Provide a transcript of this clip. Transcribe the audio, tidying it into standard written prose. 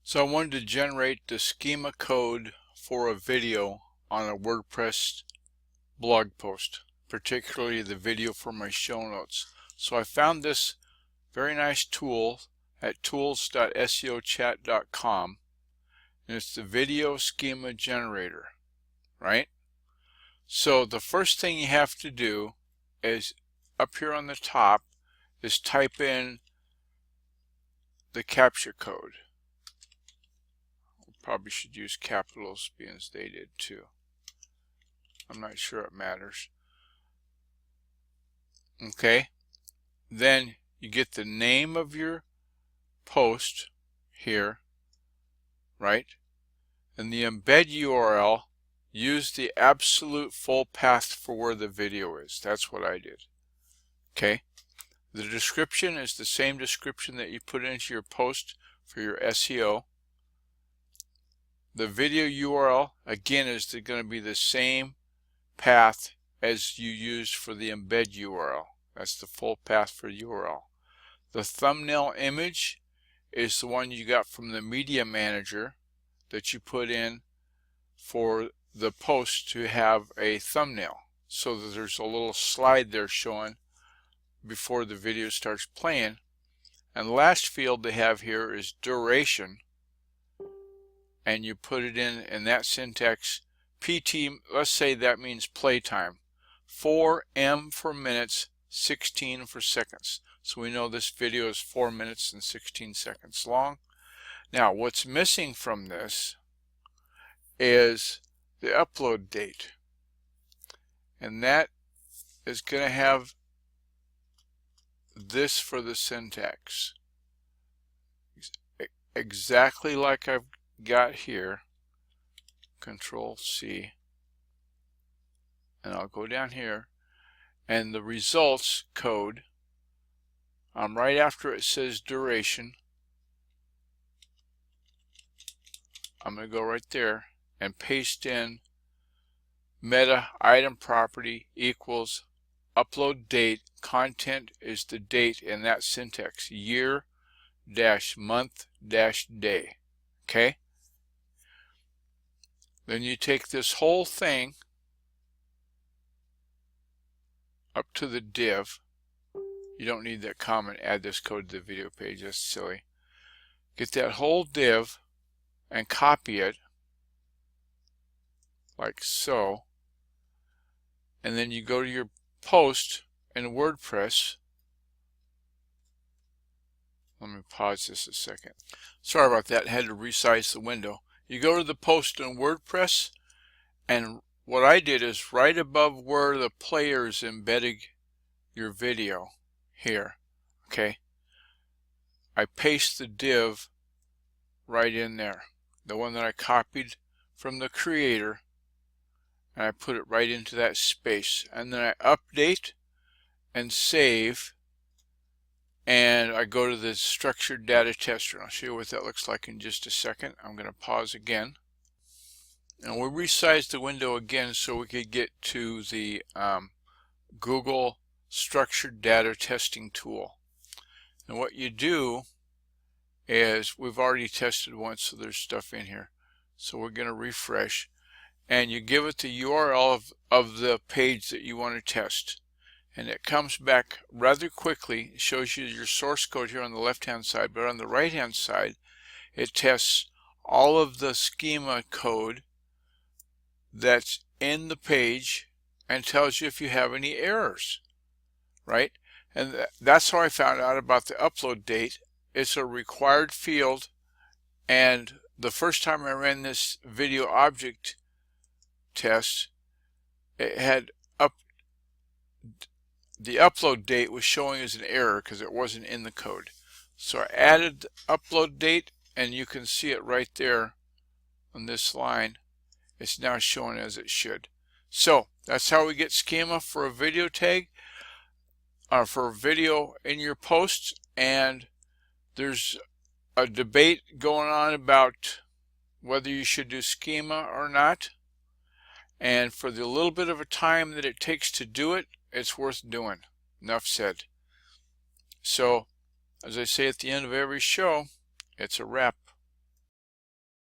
So I wanted to generate the schema code for a video on a WordPress blog post, particularly the video for my show notes. So I found this very nice tool at tools.seochat.com, and it's the video schema generator, right? So the first thing you have to do is up here on the top is type in the CAPTCHA code. Probably should use capitals being they did too. I'm not sure it matters. Okay, then you get the name of your post here, right? And the embed URL, use the absolute full path for where the video is. That's what I did. Okay, the description is the same description that you put into your post for your SEO. The video URL, again, is going to be the same path as you used for the embed URL. That's the full path for URL. The thumbnail image is the one you got from the media manager that you put in for the post to have a thumbnail, so that there's a little slide there showing before the video starts playing. And the last field they have here is duration, and you put it in that syntax. PT, let's say that means playtime. 4M for minutes, 16 for seconds. So we know this video is 4 minutes and 16 seconds long. Now what's missing from this is the upload date. And that is going to have this for the syntax. Exactly like I've got here. Control C, and I'll go down here, and the results code, right after it says duration, I'm going to go right there and paste in meta item property equals upload date. Content is the date in that syntax, year dash month dash day. Okay, then you take this whole thing up to the div. You don't need that comment, add this code to the video page, that's silly. Get that whole div and copy it like so, and then you go to your post in WordPress. Let me pause this a second. Sorry about that, I had to resize the window. You go to the post in WordPress, and what I did is right above where the player is embedding your video here, okay, I paste the div right in there, the one that I copied from the creator, and I put it right into that space, and then I update and save, and I go to the structured data tester, and I'll show you what that looks like in just a second. I'm going to pause again, and we'll resize the window again so we could get to the Google structured data testing tool. And what you do is, we've already tested once, so there's stuff in here, so we're going to refresh, and you give it the URL of the page that you want to test, and it comes back rather quickly. It shows you your source code here on the left hand side, but on the right hand side it tests all of the schema code that's in the page and tells you if you have any errors, right? And that's how I found out about the upload date. It's a required field, and the first time I ran this video object test, it had the upload date was showing as an error because it wasn't in the code. So I added the upload date, and you can see it right there on this line. It's now showing as it should. So that's how we get schema for a video tag, or for a video in your posts. And there's a debate going on about whether you should do schema or not. And for the little bit of a time that it takes to do it, it's worth doing. Enough said. So, as I say at the end of every show, it's a wrap.